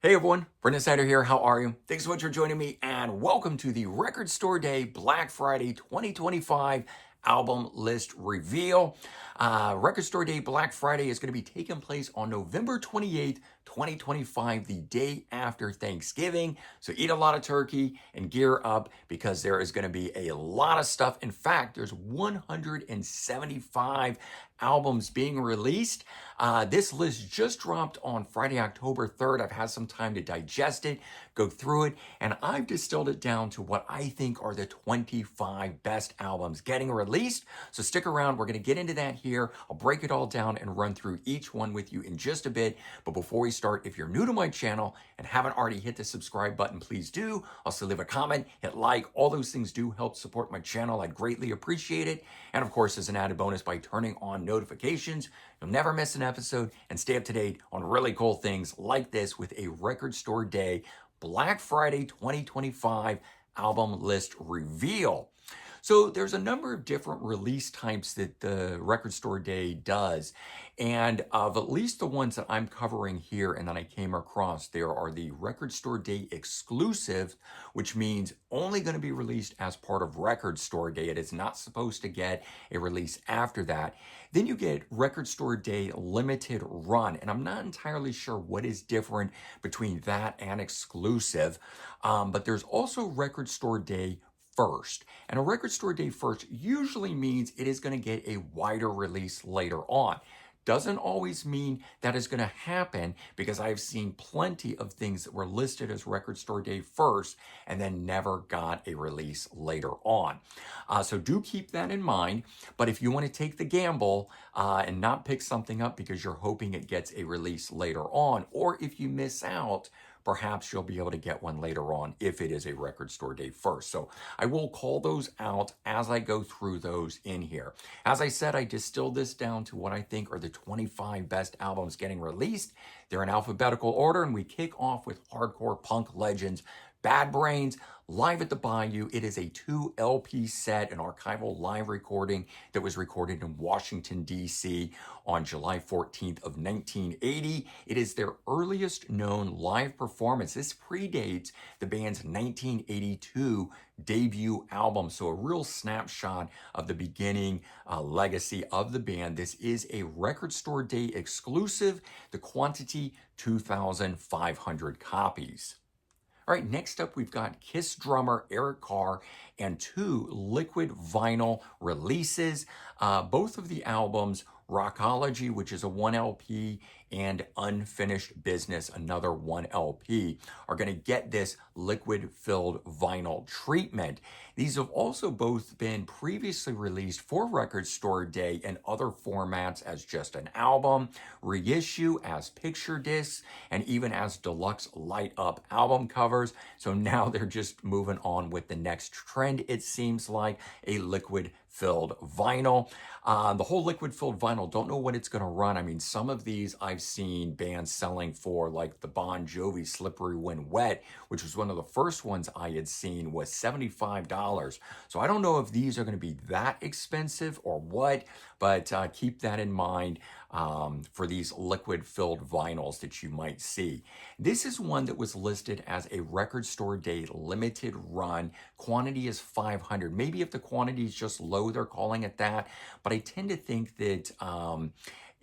Hey everyone, Brendan Snyder here. How are you? Thanks so much for joining me and welcome to the Record Store Day Black Friday 2025 album list reveal. Record Store Day Black Friday is going to be taking place on November 28th, 2025, the day after Thanksgiving. So eat a lot of turkey and gear up because there is going to be a lot of stuff. In fact, there's 175 albums being released. This list just dropped on Friday, October 3rd. I've had some time to digest it, go through it, and I've distilled it down to what I think are the 25 best albums getting released. So stick around. We're going to get into that here. I'll break it all down and run through each one with you in just a bit. But before we start, if you're new to my channel and haven't already hit the subscribe button, please do. Also leave a comment, hit like. All those things do help support my channel. I'd greatly appreciate it. And of course, as an added bonus, by turning on notifications, you'll never miss an episode and stay up to date on really cool things like this with a Record Store Day Black Friday 2025 album list reveal. So there's a number of different release types that the Record Store Day does. And of at least the ones that I'm covering here and that I came across, there are the Record Store Day exclusive, which means only going to be released as part of Record Store Day. It is not supposed to get a release after that. Then you get Record Store Day limited run. And I'm not entirely sure what is different between that and exclusive. But there's also Record Store Day first. And a Record Store Day first usually means it is going to get a wider release later on. Doesn't always mean that is going to happen because I've seen plenty of things that were listed as Record Store Day first and then never got a release later on. So do keep that in mind. But if you want to take the gamble and not pick something up because you're hoping it gets a release later on, or if you miss out, perhaps you'll be able to get one later on if it is a Record Store Day first. So I will call those out as I go through those in here. As I said, I distilled this down to what I think are the 25 best albums getting released. They're in alphabetical order, and we kick off with hardcore punk legends Bad Brains, Live at the Bayou. It is a 2 LP set, an archival live recording that was recorded in Washington, D.C. on July 14th of 1980. It is their earliest known live performance. This predates the band's 1982 debut album, so a real snapshot of the beginning legacy of the band. This is a Record Store Day exclusive, the quantity 2,500 copies. All right, next up, we've got Kiss drummer Eric Carr and 2 liquid vinyl releases. Both of the albums, Rockology, which is a 1 LP, and Unfinished Business, another 1 LP, are going to get this liquid-filled vinyl treatment. These have also both been previously released for Record Store Day in other formats as just an album, reissue as picture discs, and even as deluxe light-up album covers. So now they're just moving on with the next trend, it seems like, a liquid-filled vinyl. The whole liquid-filled vinyl, don't know what it's going to run. I mean, some of these I've seen bands selling for, like the Bon Jovi Slippery When Wet, which was one of the first ones I had seen, was $75. So I don't know if these are going to be that expensive or what, but keep that in mind for these liquid-filled vinyls that you might see. This is one that was listed as a Record Store Day limited run. Quantity is 500. Maybe if the quantity is just low, they're calling it that. But I tend to think that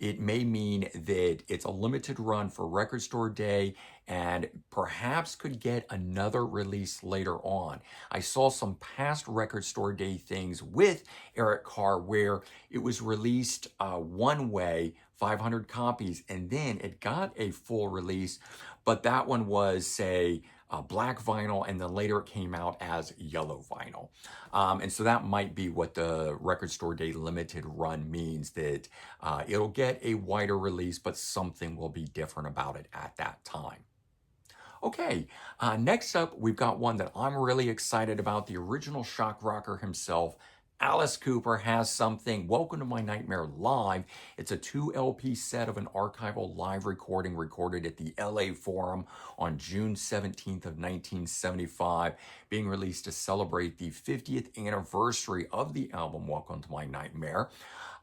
it may mean that it's a limited run for Record Store Day and perhaps could get another release later on. I saw some past Record Store Day things with Eric Carr where it was released one way, 500 copies, and then it got a full release, but that one was, say, black vinyl, and then later it came out as yellow vinyl. And so that might be what the Record Store Day limited run means, that it'll get a wider release, but something will be different about it at that time. Okay, next up, we've got one that I'm really excited about. The original shock rocker himself, Alice Cooper, has something. Welcome to My Nightmare Live. It's a 2 LP set of an archival live recording recorded at the LA Forum on June 17th of 1975, being released to celebrate the 50th anniversary of the album Welcome to My Nightmare.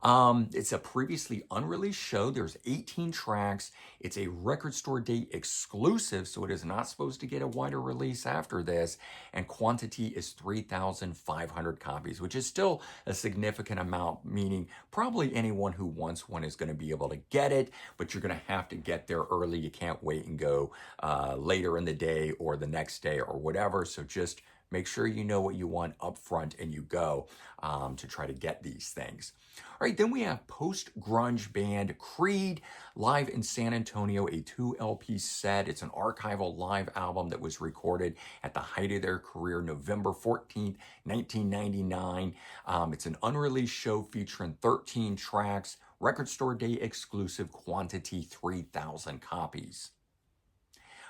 It's a previously unreleased show. There's 18 tracks. It's a record store date exclusive, so it is not supposed to get a wider release after this. And quantity is 3,500 copies, which is still a significant amount, meaning probably anyone who wants one is going to be able to get it, but you're going to have to get there early. You can't wait and go later in the day or the next day or whatever. So just make sure you know what you want up front and you go to try to get these things. All right, then we have post-grunge band Creed live in San Antonio, a 2 LP set. It's an archival live album that was recorded at the height of their career, November 14th, 1999. It's an unreleased show featuring 13 tracks, record store day exclusive, quantity 3,000 copies.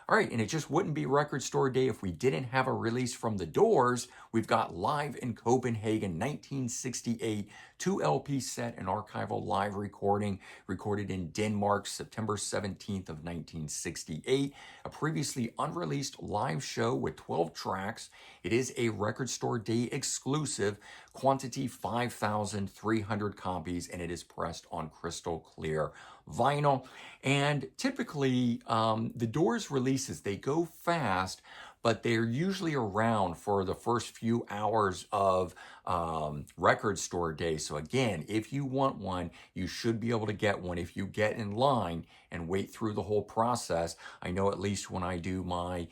All right, and it just wouldn't be record store day if we didn't have a release from The Doors. We've got Live in Copenhagen, 1968, 2 LP set, an archival live recording, recorded in Denmark, September 17th of 1968. A previously unreleased live show with 12 tracks. It is a record store day exclusive, quantity 5,300 copies, and it is pressed on crystal clear vinyl. And typically, the Doors releases, they go fast, but they're usually around for the first few hours of record store day. So again, if you want one, you should be able to get one if you get in line and wait through the whole process. I know at least when I do my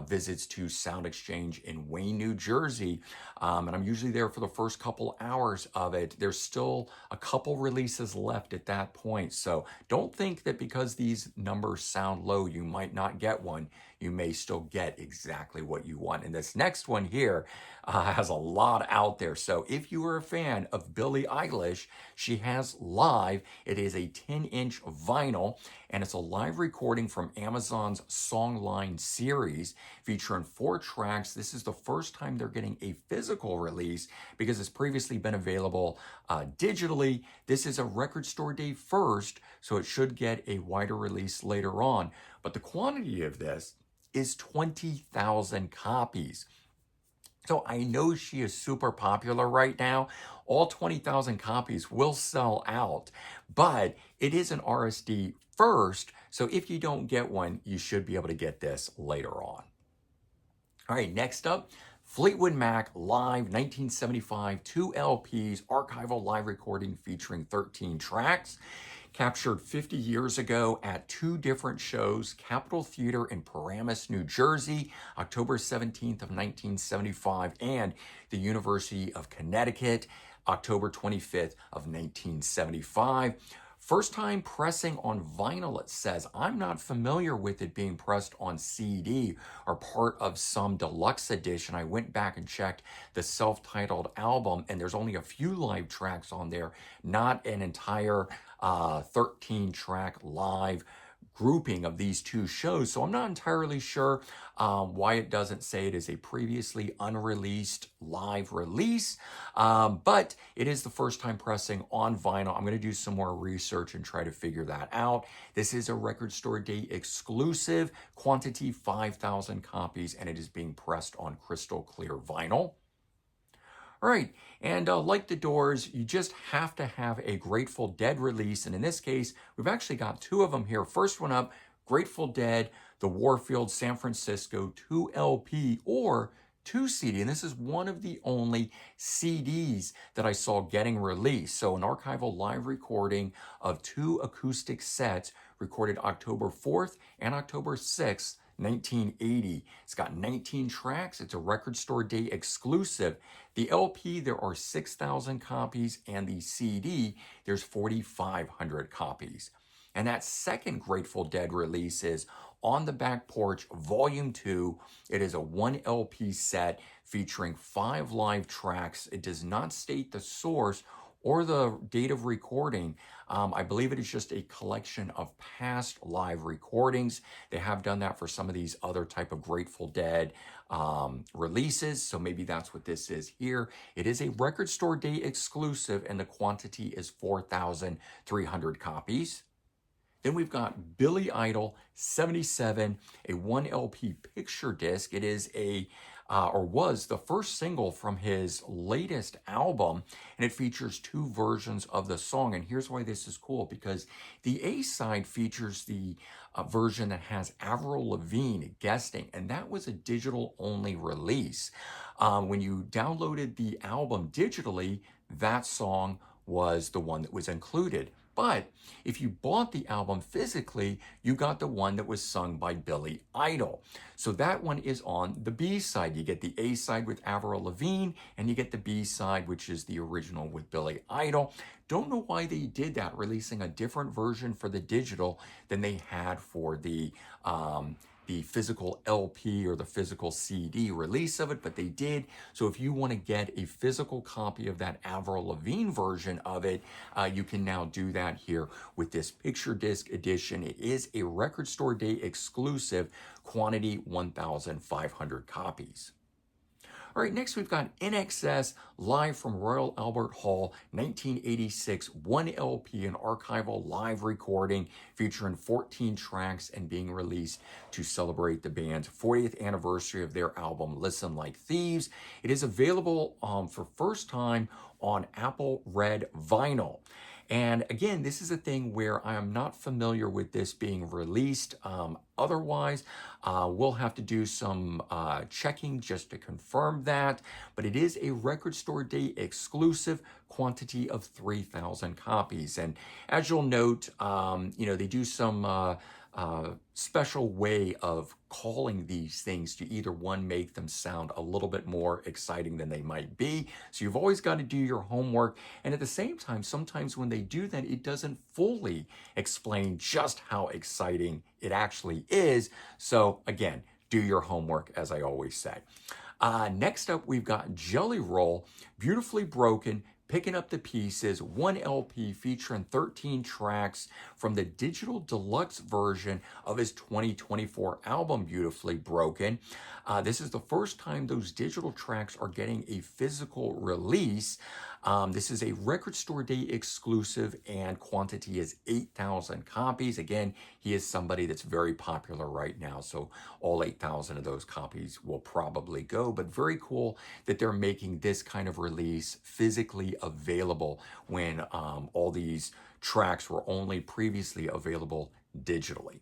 visits to Sound Exchange in Wayne, New Jersey, and I'm usually there for the first couple hours of it. There's still a couple releases left at that point. So don't think that because these numbers sound low, you might not get one. You may still get exactly what you want. And this next one here has a lot out there. So if you are a fan of Billie Eilish, she has Live. It is a 10-inch vinyl, and it's a live recording from Amazon's Songline series featuring 4 tracks. This is the first time they're getting a physical release because it's previously been available digitally. This is a record store day first, so it should get a wider release later on. But the quantity of this is 20,000 copies. So I know she is super popular right now. All 20,000 copies will sell out, but it is an RSD first. So if you don't get one, you should be able to get this later on. All right, next up, Fleetwood Mac Live 1975, 2 LPs, archival live recording featuring 13 tracks. Captured 50 years ago at 2 different shows, Capitol Theater in Paramus, New Jersey, October 17th of 1975, and the University of Connecticut, October 25th of 1975. First time pressing on vinyl, it says. I'm not familiar with it being pressed on CD or part of some deluxe edition. I went back and checked the self-titled album, and there's only a few live tracks on there, not an entire 13-track live grouping of these 2 shows. So I'm not entirely sure why it doesn't say it is a previously unreleased live release, but it is the first time pressing on vinyl. I'm going to do some more research and try to figure that out. This is a record store day exclusive, quantity 5,000 copies, and it is being pressed on crystal clear vinyl. All right, and like The Doors, you just have to have a Grateful Dead release, and in this case, we've actually got 2 of them here. First one up, Grateful Dead, The Warfield San Francisco 2 LP or 2 CD, and this is one of the only CDs that I saw getting released. So an archival live recording of 2 acoustic sets recorded October 4th and October 6th, 1980. It's got 19 tracks. It's a record store day exclusive. The LP, there are 6,000 copies, and the CD, there's 4,500 copies. And that second Grateful Dead release is On the Back Porch, Volume 2. It is a 1 LP set featuring 5 live tracks. It does not state the source or the date of recording. I believe it is just a collection of past live recordings. They have done that for some of these other type of Grateful Dead releases, so maybe that's what this is here. It is a record store day exclusive, and the quantity is 4,300 copies. Then we've got Billy Idol 77, a 1 LP picture disc. It is a or was the first single from his latest album, and it features two versions of the song. And here's why this is cool, because the A side features the version that has Avril Lavigne guesting, and that was a digital only release. When you downloaded the album digitally, that song was the one that was included. But if you bought the album physically, you got the one that was sung by Billy Idol. So that one is on the B side. You get the A side with Avril Lavigne, and you get the B side, which is the original with Billy Idol. Don't know why they did that, releasing a different version for the digital than they had for the physical LP or the physical CD release of it, but they did. So if you want to get a physical copy of that Avril Lavigne version of it, you can now do that here with this picture disc edition. It is a Record Store Day exclusive, quantity 1,500 copies. All right, next we've got INXS live from Royal Albert Hall, 1986, 1 LP, an archival live recording featuring 14 tracks and being released to celebrate the band's 40th anniversary of their album, Listen Like Thieves. It is available for first time on Apple Red Vinyl. And again, this is a thing where I am not familiar with this being released otherwise. We'll have to do some checking just to confirm that. But it is a Record Store Day exclusive, quantity of 3,000 copies. And as you'll note, they do some special way of calling these things to either one, make them sound a little bit more exciting than they might be. So you've always got to do your homework. And at the same time, sometimes when they do that, it doesn't fully explain just how exciting it actually is. So again, do your homework, as I always say. Next up, we've got Jelly Roll, Beautifully Broken, Picking Up the Pieces, 1 LP featuring 13 tracks from the digital deluxe version of his 2024 album, Beautifully Broken. This is the first time those digital tracks are getting a physical release. This is a Record Store Day exclusive, and quantity is 8,000 copies. Again, he is somebody that's very popular right now, so all 8,000 of those copies will probably go, but very cool that they're making this kind of release physically available when all these tracks were only previously available digitally.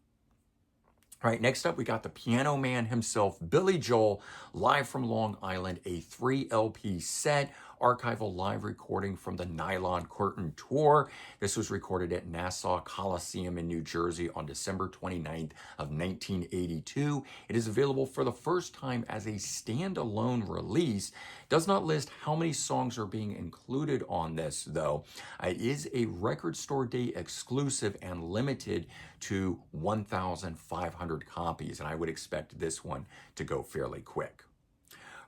All right, next up, we got the Piano Man himself, Billy Joel, live from Long Island, a 3 LP set, archival live recording from the Nylon Curtain Tour. This was recorded at Nassau Coliseum in New Jersey on December 29th of 1982. It is available for the first time as a standalone release. Does not list how many songs are being included on this, though. It is a Record Store Day exclusive and limited to 1,500 copies, and I would expect this one to go fairly quick.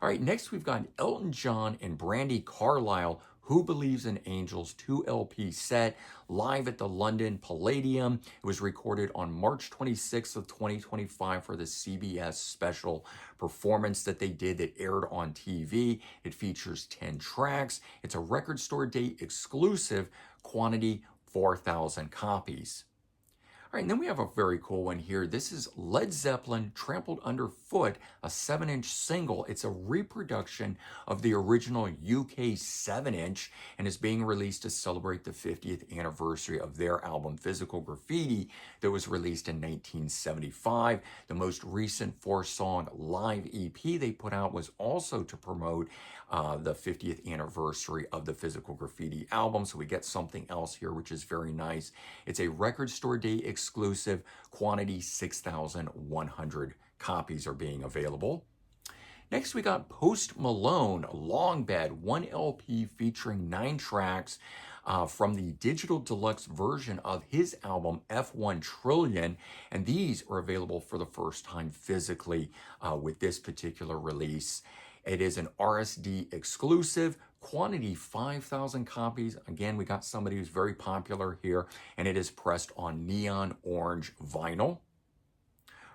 All right, next we've got Elton John and Brandi Carlile, Who Believes in Angels 2 LP set, live at the London Palladium. It was recorded on March 26th of 2025 for the CBS special performance that they did that aired on TV. It features 10 tracks. It's a Record Store Day exclusive, quantity 4,000 copies. All right, and then we have a very cool one here. This is Led Zeppelin, Trampled Underfoot, a 7-inch single. It's a reproduction of the original UK 7-inch and is being released to celebrate the 50th anniversary of their album Physical Graffiti that was released in 1975. The most recent 4-song live EP they put out was also to promote the 50th anniversary of the Physical Graffiti album. So we get something else here, which is very nice. It's a Record Store Day exclusive, quantity 6,100 copies are being available. Next, we got Post Malone, Long Bed, 1 LP featuring 9 tracks from the digital deluxe version of his album F1 Trillion, and these are available for the first time physically with this particular release. It is an RSD exclusive, quantity 5,000 copies. Again, we got somebody who's very popular here, and it is pressed on neon orange vinyl.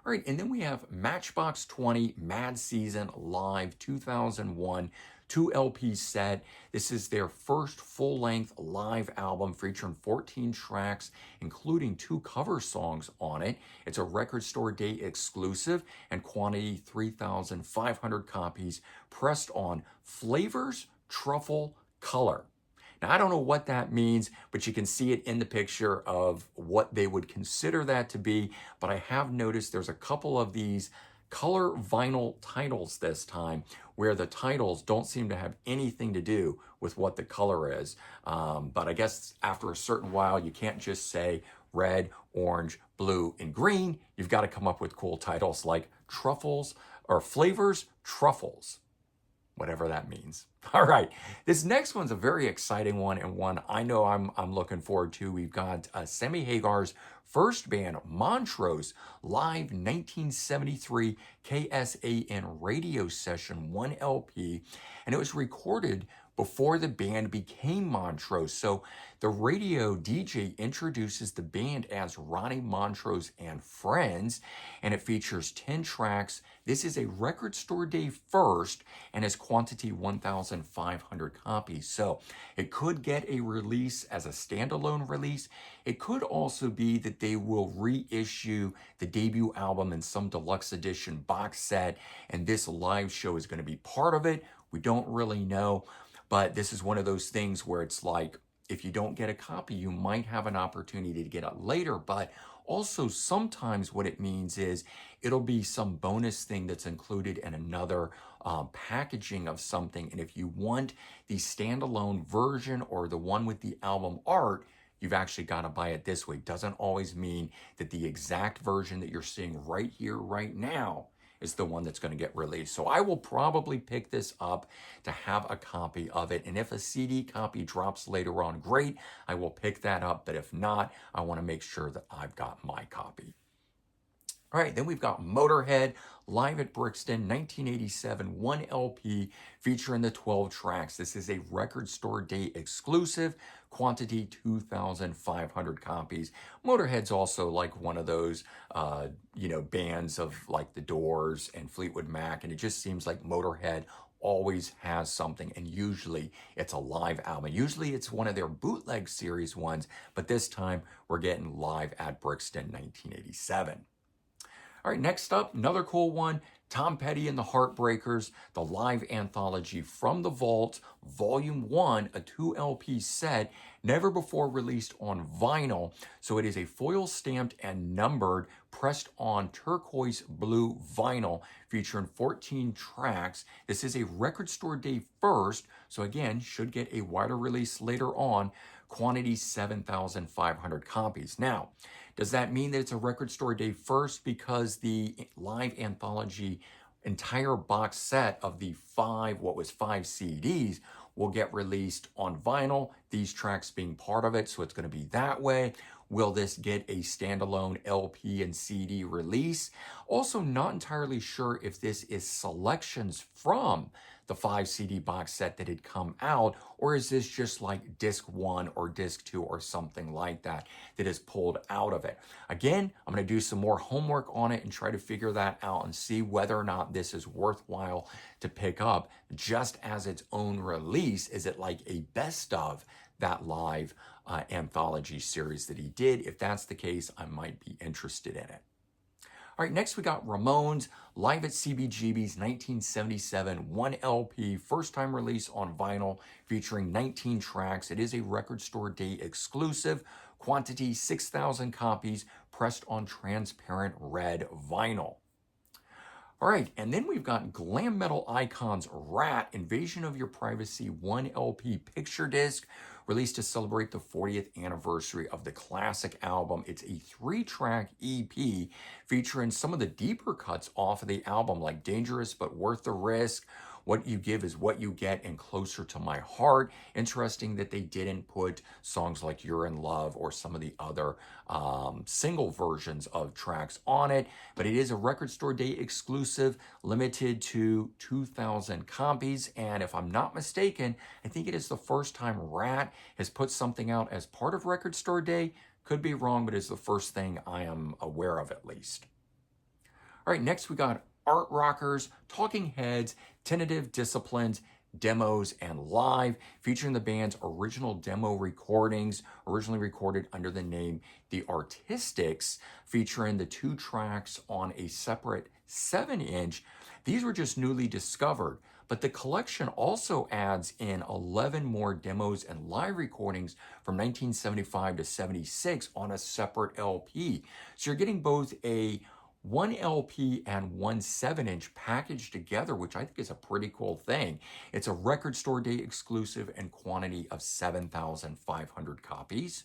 All right, and then we have Matchbox 20 Mad Season Live 2001 2 LP set. This is their first full-length live album featuring 14 tracks, including 2 cover songs on it. It's a Record Store Day exclusive and quantity 3,500 copies, pressed on Flavors Truffle Color. Now, I don't know what that means, but you can see it in the picture of what they would consider that to be. But I have noticed there's a couple of these color vinyl titles this time where the titles don't seem to have anything to do with what the color is. But I guess after a certain while, you can't just say red, orange, blue, and green. You've got to come up with cool titles like Truffles or Flavors Truffles, whatever that means. All right, this next one's a very exciting one, and one I know I'm looking forward to. We've got Sammy Hagar's first band, Montrose, live 1973 KSAN radio session 1 LP, and it was recorded before the band became Montrose. So the radio DJ introduces the band as Ronnie Montrose and Friends, and it features 10 tracks. This is a Record Store Day first, and its quantity 1,500 copies. So it could get a release as a standalone release. It could also be that they will reissue the debut album in some deluxe edition box set, and this live show is going to be part of it. We don't really know. But this is one of those things where it's like, if you don't get a copy, you might have an opportunity to get it later. But also sometimes what it means is it'll be some bonus thing that's included in another packaging of something. And if you want the standalone version or the one with the album art, you've actually got to buy it this way. Doesn't always mean that the exact version that you're seeing right here, right now, is the one that's going to get released. So I will probably pick this up to have a copy of it. And if a CD copy drops later on, great, I will pick that up. But if not, I want to make sure that I've got my copy. All right, then we've got Motorhead, live at Brixton, 1987, 1 LP, featuring the 12 tracks. This is a Record Store Day exclusive, quantity 2,500 copies. Motorhead's also like one of those, bands of like The Doors and Fleetwood Mac, and it just seems like Motorhead always has something, and usually it's a live album. Usually it's one of their bootleg series ones, but this time we're getting live at Brixton, 1987. All right, next up, another cool one, Tom Petty and the Heartbreakers, the live anthology From the Vault, Volume 1, a 2 LP set, never before released on vinyl. So it is a foil stamped and numbered, pressed on turquoise blue vinyl, featuring 14 tracks. This is a Record Store Day first, so again, should get a wider release later on, quantity 7,500 copies. Now, does that mean that it's a Record Store Day first because the live anthology entire box set of the 5 CDs will get released on vinyl, these tracks being part of it, so it's going to be that way? Will this get a standalone LP and CD release? Also, not entirely sure if this is selections from the 5 CD box set that had come out, or is this just like disc 1 or disc 2 or something like that that is pulled out of it? Again, I'm going to do some more homework on it and try to figure that out and see whether or not this is worthwhile to pick up just as its own release. Is it like a best of that live anthology series that he did? If that's the case, I might be interested in it. All right, next we got Ramones, live at CBGB's 1977, 1 LP, first time release on vinyl, featuring 19 tracks. It is a Record Store Day exclusive, quantity 6,000 copies, pressed on transparent red vinyl. All right, and then we've got glam metal icons Ratt, Invasion of Your Privacy 1 LP picture disc, released to celebrate the 40th anniversary of the classic album. It's a 3-track EP featuring some of the deeper cuts off of the album, like Dangerous But Worth the Risk, What You Give Is What You Get, and Closer to My Heart. Interesting that they didn't put songs like You're in Love or some of the other single versions of tracks on it, but it is a Record Store Day exclusive, limited to 2,000 copies, and if I'm not mistaken, I think it is the first time Ratt has put something out as part of Record Store Day. Could be wrong, but it's the first thing I am aware of at least. All right, next we got Art Rockers, Talking Heads, Tentative Disciplines, Demos and Live, featuring the band's original demo recordings, originally recorded under the name The Artistics, featuring the 2 tracks on a separate 7-inch. These were just newly discovered, but the collection also adds in 11 more demos and live recordings from 1975 to 76 on a separate LP. So you're getting both a 1 LP and 1 7-inch packaged together, which I think is a pretty cool thing. It's a Record Store Day exclusive and quantity of 7,500 copies.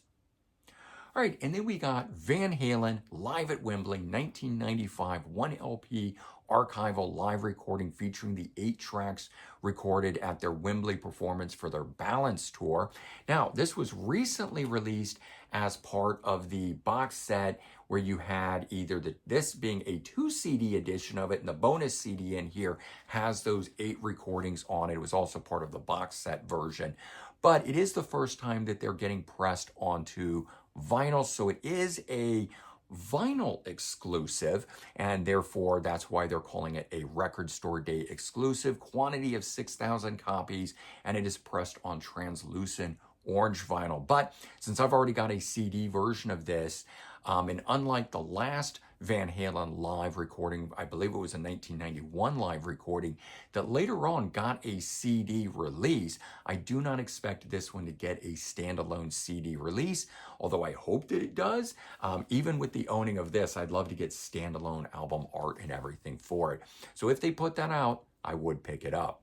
All right, and then we got Van Halen live at Wembley, 1995, 1 LP archival live recording featuring the 8 tracks recorded at their Wembley performance for their Balance tour. Now, this was recently released as part of the box set where you had either this being a 2 CD edition of it, and the bonus CD in here has those 8 recordings on it. It was also part of the box set version, but it is the first time that they're getting pressed onto vinyl, so it is a vinyl exclusive, and therefore that's why they're calling it a Record Store Day exclusive. Quantity of 6,000 copies, and it is pressed on translucent orange vinyl. But since I've already got a CD version of this, and unlike the last Van Halen live recording, I believe it was a 1991 live recording that later on got a CD release, I do not expect this one to get a standalone CD release, although I hope that it does. Even with the owning of this, I'd love to get standalone album art and everything for it. So if they put that out, I would pick it up.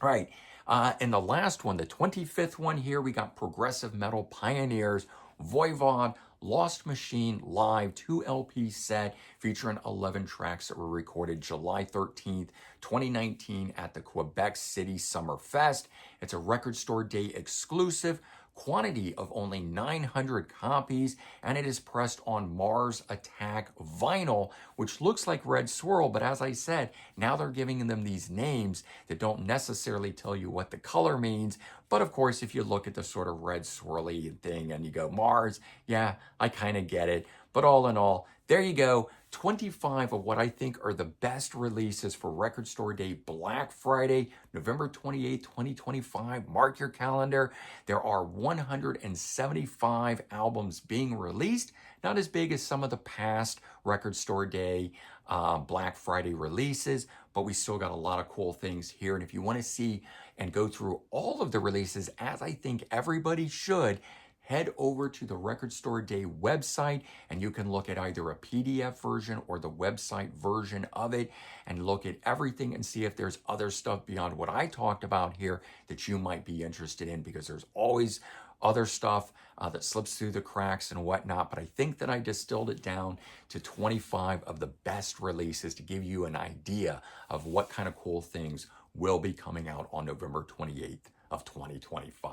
All right, and the last one, the 25th one here, we got Progressive Metal Pioneers, Voivod, Lost Machine Live 2 LP set featuring 11 tracks that were recorded July 13th, 2019 at the Quebec City Summer Fest. It's a Record Store Day exclusive, quantity of only 900 copies, and it is pressed on Mars Attack vinyl, which looks like Red Swirl, but as I said, now they're giving them these names that don't necessarily tell you what the color means. But of course, if you look at the sort of red swirly thing and you go, Mars, yeah, I kind of get it. But all in all, there you go. 25 of what I think are the best releases for Record Store Day Black Friday, November 28, 2025. Mark your calendar. There are 175 albums being released. Not as big as some of the past Record Store Day Black Friday releases, but we still got a lot of cool things here. And if you want to see and go through all of the releases, as I think everybody should, head over to the Record Store Day website, and you can look at either a PDF version or the website version of it and look at everything and see if there's other stuff beyond what I talked about here that you might be interested in, because there's always other stuff that slips through the cracks and whatnot. But I think that I distilled it down to 25 of the best releases to give you an idea of what kind of cool things will be coming out on November 28th of 2025.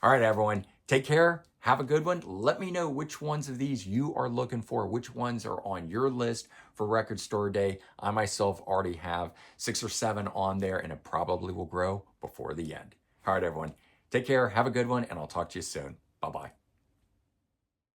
All right, everyone, take care. Have a good one. Let me know which ones of these you are looking for, which ones are on your list for Record Store Day. I myself already have 6 or 7 on there, and it probably will grow before the end. All right, everyone, take care. Have a good one, and I'll talk to you soon. Bye-bye.